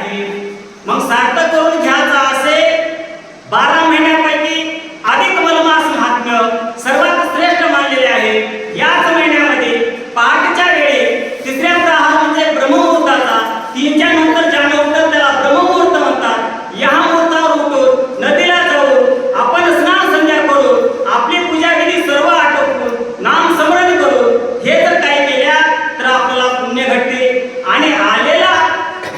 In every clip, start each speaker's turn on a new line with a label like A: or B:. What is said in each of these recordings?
A: आहे. मग सार्थक करून घ्यायचा असे 12 महिन्यापैकी अधिक मलमास महात्म्य सर्वात श्रेष्ठ मानलेले आहे. याच महिन्यामध्ये पहाटेच्या वेळी तिसऱ्या प्रहार म्हणजे ब्रह्ममुहूर्ताचा 3च्या नंतर ज्याने उठत त्याला ब्रह्ममुहूर्त म्हणतात. या मुहूर्तावर उठून नदीला जाऊन आपण स्नान संध्या करून आपली पूजा विधी सर्व आटोपून नाम स्मरण करून हे जर काही केल्या तर आपल्याला पुण्य घडते आणि आलेला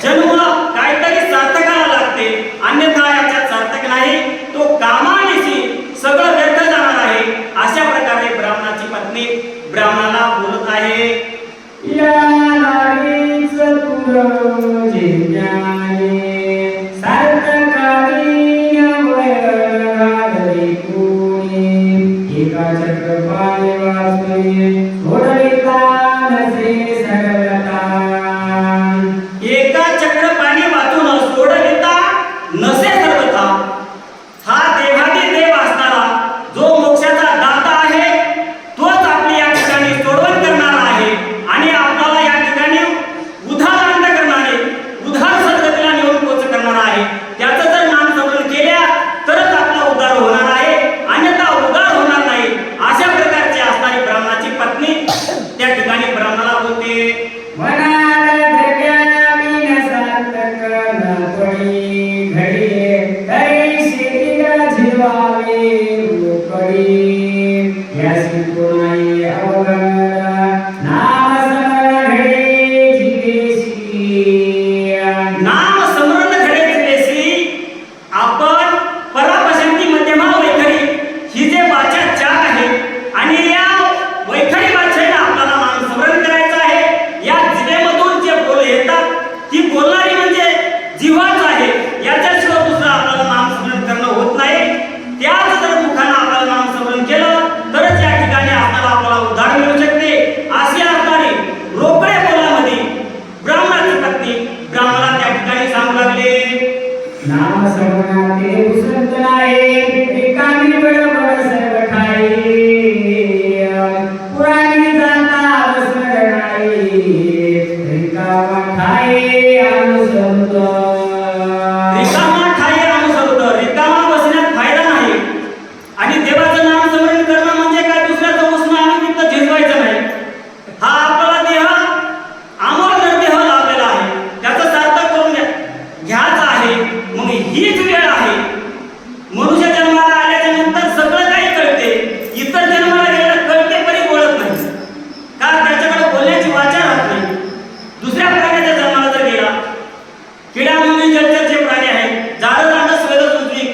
A: जन्म काहीतरी सार्थकाला लागते. अन्यथा याच्यात सार्थक नाही, तो कामानिशी सगळं व्यर्थ जाणार आहे. अशा प्रकारे ब्राह्मणाची पत्नी ब्राह्मणाला बोलत आहे.
B: या नारीच तुझं जिज्ञाने सार्थकाली अवयवादरी कोणी एका चक्रपाणी वाचुनी सोडविता नसे सर्वता.
A: एका चक्रपाणी वाचून सोडविता नसे सर्वथा. हा देवादी देव असणारा जो मोक्षाचा दाता आहे तोच आपली या ठिकाणी सोडवण करणारा आहे आणि आपल्याला या ठिकाणी उद्धार अंत करणारे उद्धार सद्गतीला नेऊन पोच करणारा आहे. त्याचं जर नाम स्मरण केल्या तरच आपला उद्धार होणार आहे, अन्यथा उद्धार होणार नाही. अशा प्रकारची असणारी ब्राह्मणाची पत्नी त्या ठिकाणी ब्राह्मणाला बोलते.
B: मनाला द्रव्यामीन सार्थक न पडी घडी तरी शेतीला झिरवावे उकडी. यासी पुनाई अवगणा नाम स्मरण घडे जितेशी.
A: नाम स्मरण घडे जितेशी. आपण परापशंती मध्यमा वैखरी ही जे वाचा चार आहे आणि या वैखरी वाचेला आपल्याला नाम स्मरण करायचं आहे. या जिभेमधून जे बोल येतात ती बोलणारी म्हणजे जिव्हाच आहे. याच्याशिवाय दुसरं आपल्याला नाम स्मरण करणं होत नाही. त्याच जर मुखानं आपल्याला नाम स्मरण केलं तरच या ठिकाणी आपल्याला उद्धार मिळू शकते. अशी असणारी रोकडे बोलण्यामध्ये ब्राह्मणाची पत्नी ब्राह्मणाला त्या ठिकाणी सांगू लागले.
B: नाम स्मरणाते उसंत नाही रिकामी बडबड सर्व ठाई. पुराणी जाता स्मरण नाही रिकामा ठाई अनुसंत.
A: रिकामा ठाई अनुसरत. रिकामा बसण्यात फायदा नाही आणि देवाचं नाम स्मरण करणं म्हणजे काय दुसऱ्याचं उसणं आणि वित्त झिजवायचं नाही. हा आपला देह अमोल देह लाभलेला आहे, त्याचं सार्थक करून घ्यायचं आहे. मग हीच वेळ आहे. मनुष्य जन्माला आल्याच्या नंतर सगळं काही कळते. इतर जन्माला गेलं कळते परी बोलत नाही, कारण त्याच्याकडे बोलण्याची वाचा राहत नाही. दुसऱ्या प्राण्याच्या जन्माला जर गेला, किडा मुंगी जलचर जे प्राणी आहेत झाडं झाडं स्वेद उजवी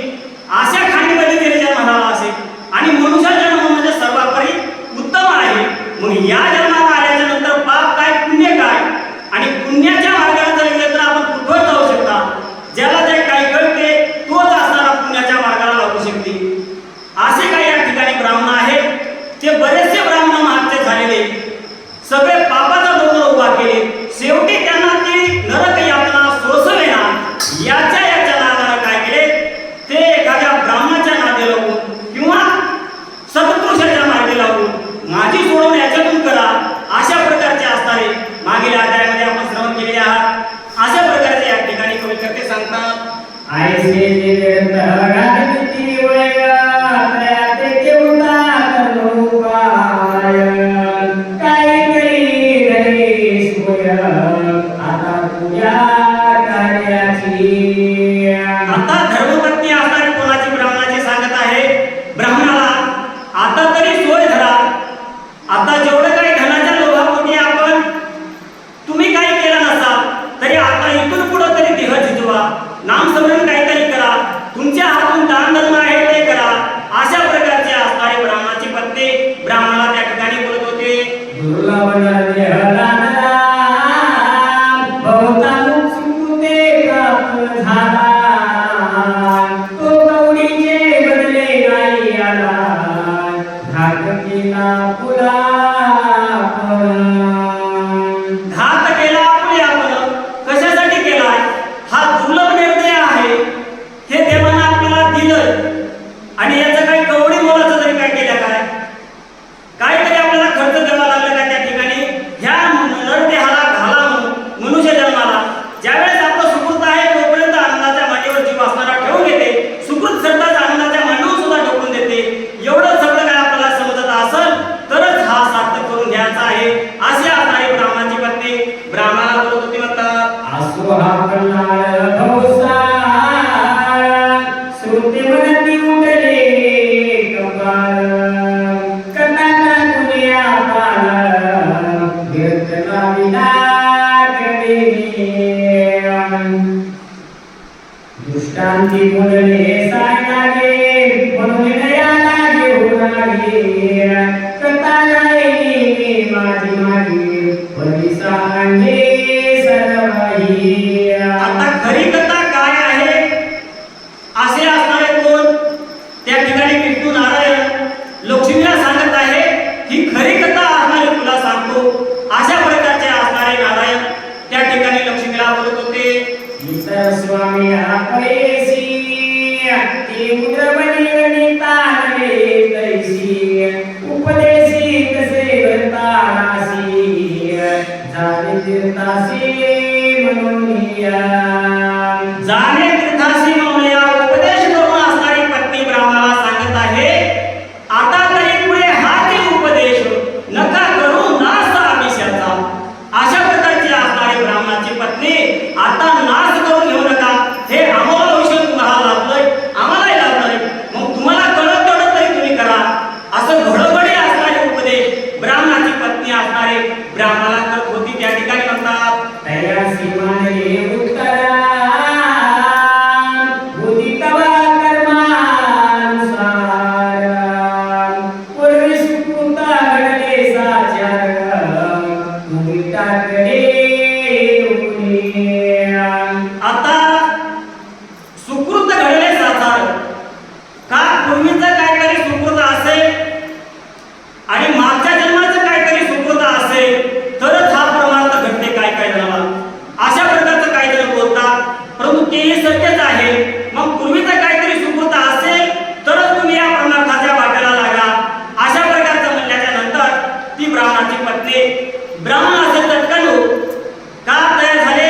A: अशा खांडीमध्ये गेले जन्माला असेल आणि मनुष्य जन्म म्हणजे सर्वापरी उत्तम आहे. मग या जन्माला आल्याच्या नंतर पाप काय पुण्य काय आणि पुण्याच्या मार्गाने जर गेले तर आपण कुठवर जाऊ शकता. ज्याला जे काही कळते तोच असणारा पुण्याच्या मार्गाला लागू शकते. असे काही या ठिकाणी ब्राह्मण आहेत. ते बरेचसे ब्राह्मण महात्मे झालेले सगळे पापाचा डोंगर उभा केले. शेवटी त्यांना ती नरक यातना सोसवेना. याच्या नादानं काय केले ते एखाद्या ब्राह्मणाच्या नादी लागून किंवा सत्पुरुषाच्या मार्गी लागून माझी सोडवण याच्यातून करा. अशा प्रकारचे असणारे मागील अध्यायामध्ये आपण श्रवण केले आहात. अशा प्रकारचे या ठिकाणी कविकर्ते सांगतात.
B: ऐसे निरंतर राजनीती वैराग्याते केवता तनुपाय. काहीतरी घडे सोय आता तुझ्या कार्याची.
A: आता धर्मपत्नी असणारी कोणाची ब्राह्मणाची सांगत आहे. ब्राह्मणाला आता तरी सोय धरा. आता जेवढं काही धनाच्या लोभापोटी आपण तुम्ही काही केलं नसाल तरी आता इथून पुढे तरी देह झिजवा, नाम स्मरण काहीतरी करा, तुमच्या हातून दान धर्म आहे ते करा. अशा प्रकारचे असणारी ब्राह्मणाची पत्नी ब्राह्मणाला त्या ठिकाणी बोलत होते.
B: दुर्लभ देह दानला बहुतांश सुकृते प्राप्त झाला. तो गौरीचे बदले नाही आला घात केला पुरा.
A: घात केला आपले आपण कशासाठी केलाय? हा दुर्लभ निर्णय आहे. हे देवानं आपल्याला दिलं आणि याचं काही कवडी मोलाचं तरी काय केलं काय? काहीतरी आपल्याला खर्च द्यावा लागला का त्या ठिकाणी? ह्या नरदेहाला घाला म्हणून मनुष्य जन्माला ज्यावेळेस आपलं सुकृत आहे
B: असो हा कल्लाळ भवसार श्रुती म्हणती उठले कपाळ कथा गुन्या पाळ कीर्तना विनाक दृष्टांती बोलले सांगागे म्हणून नयाला घेऊन आगे कथा गायली माझी माझी परिसा अंगे सर्वही.
A: आता खरी कथा काय आहे असे असणारे कोण त्या ठिकाणी विष्णू नारायण लक्ष्मीला सांगत आहे ही खरी कथा असणारी तुला सांगतो अशा प्रकारचे असणारे नारायण त्या ठिकाणी लक्ष्मीला बोलत होते.
B: इतर स्वामी आपलेसी ते मुद्रवणी गणिता नवे तैसी उपदेशी कसे वर्तानासी जाणे तीर्थासी म्हणूनिया
A: जाणे तीर्थासी म्हणूया उपदेश करून असणारी पत्नी ब्राह्मणाला सांगत आहे आता तरी पुढे हा ते उपदेश नका करू नाश आमिषाचा. अशा प्रकारची असणारी ब्राह्मणाची पत्नी आता नाश करून घेऊ नका हे आम्हाला औषध तुम्हाला लाभलंय आम्हालाही लाभलंय मग तुम्हाला कळत तेवढं तरी तुम्ही करा असं घडोघडी असणारे उपदेश ब्राह्मणाची पत्नी असणारे ब्राह्मणाला करत होती. त्या ठिकाणी म्हणतात
B: तया सीमाने उत्तरा उदितवा कर्मानुसार पूर्वी सुकृता घडले साचार उदिताकडे
A: आता सुकृत घडले साचार का पूर्वीचं काहीतरी सुकृत असेल आणि मागच्या जन्माचं काहीतरी सुकृत असेल तरच हा परमार्थ घडते काय काय जणाला अशा प्रकारचं काही जण बोलतात परंतु तेही सत्यच आहे. मग पूर्वीचं काहीतरी सुकृत असेल तरच तुम्ही या परमार्थाच्या वाटेला लागा अशा प्रकारचं म्हणल्याच्या नंतर ती ब्राह्मणाची पत्नी ब्राह्मण असेल चटकन का तयार झाले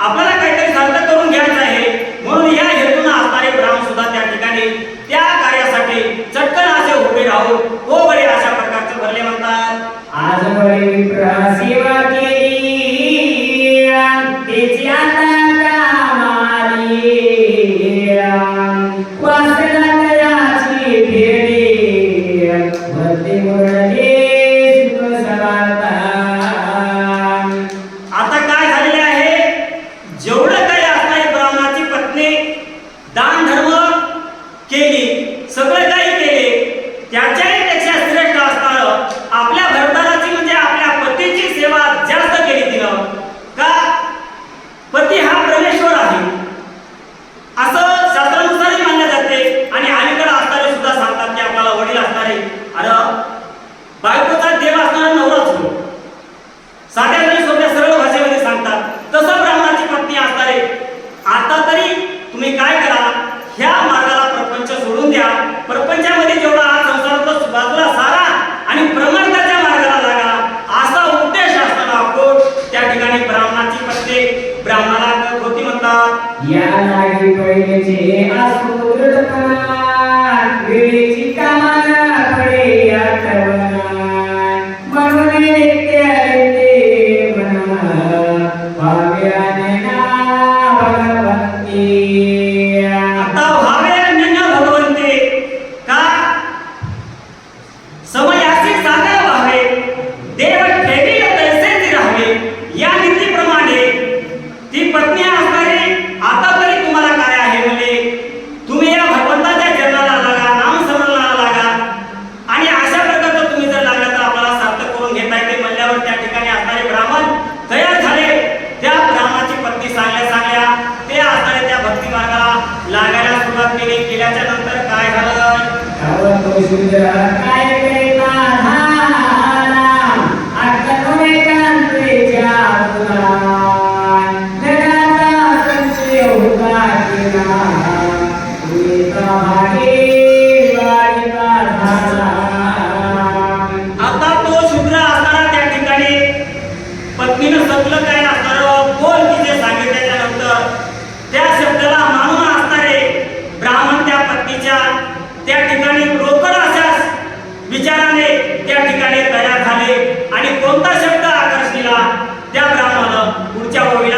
A: आपल्याला काहीतरी साध्य करून घ्यायचं आहे म्हणून या हेतून असणारे ब्राह्मण सुद्धा त्या ठिकाणी त्या कार्यासाठी चटकन असे उभे राहून हो बरे अशा प्रकारचे भरले म्हणतात.
B: आज बळी विप्र सेवा केली त्याची आता कामाली वासना तयाची फेडी भरते मुरडे सुख सवारता.
A: आता काय झालेले आहे जेवढं काही असणारी ब्राह्मणाची पत्नी दान धर्म केली सगळं काही केले त्याच्याही पेक्षा श्रेष्ठ असणारं आपल्या घरदाराची म्हणजे आपल्या पतीची सेवा जास्त केली तिनं का पती हा परमेश्वर आहे असं शास्त्रानुसारही मानले जाते. आणि अलीकडे असणारे सुद्धा सांगतात की आपल्याला वडील असणारे अरे बायकोचा देव असणारा नवराच होय साध्या आणि सोप्या सरळ भाषेमध्ये सांगतात तसं ब्राह्मणाची पत्नी असणारे आता तरी तुम्ही काय करा ह्या मार्गाला प्रपंच सोडून द्या प्रपंचामध्ये जेवढा हा संसार होतो बाजूला सारा आणि प्रमार्गाच्या मार्गाला लागा असा उद्देश असताना कोट त्या ठिकाणी ब्राह्मणाची पत्नी ब्राह्मणाला करत होती म्हणतात.
B: या लागी पहिलेचे असो दृढपणा वेळेची कामाला पडे आठवणा म्हणून नित्य नित्य म्हणा भाव्याने ना भगवंती.
A: आता भावे अन्य भगवंते का समयाशी सागर व्हावे देव ठेवी तैसेच राहावे या नीतीप्रमाणे ती पत्नी असणारी आता तरी तुम्हाला काय आहे म्हणजे तुम्ही या भगवंताच्या जन्माला लागा नामस्मरणाला लागा आणि अशा प्रकारचं तुम्ही जर लागला तर आपल्याला सार्थ करून घेता येते म्हणल्यावर त्या ठिकाणी असणारे ब्राह्मण तयार झाले. त्या ब्राह्मणाची पत्नी सांगल्या ते असणारे त्या भक्ती मार्गाला लागायला सुरुवात केली. केल्याच्या नंतर काय झालं
B: तो शूद्र काय करीता झाला आठवणे कांतेच्या पुराण जगाचा संशय होता केला तुझा भागे वाढता झाला.
A: आता तो शूद्र असणारा त्या ठिकाणी पत्नीनं सगळं काय असणारं बोल तिचे सांगितल्याच्या नंतर त्या शब्दाला मानून असणारे ब्राह्मण त्या पत्नीच्या त्या ठिकाणी रोकड अशाच विचाराने त्या ठिकाणी तयार झाले आणि कोणता शब्द आकर्षिला त्या ब्राह्मणानं पुढच्या ओळीला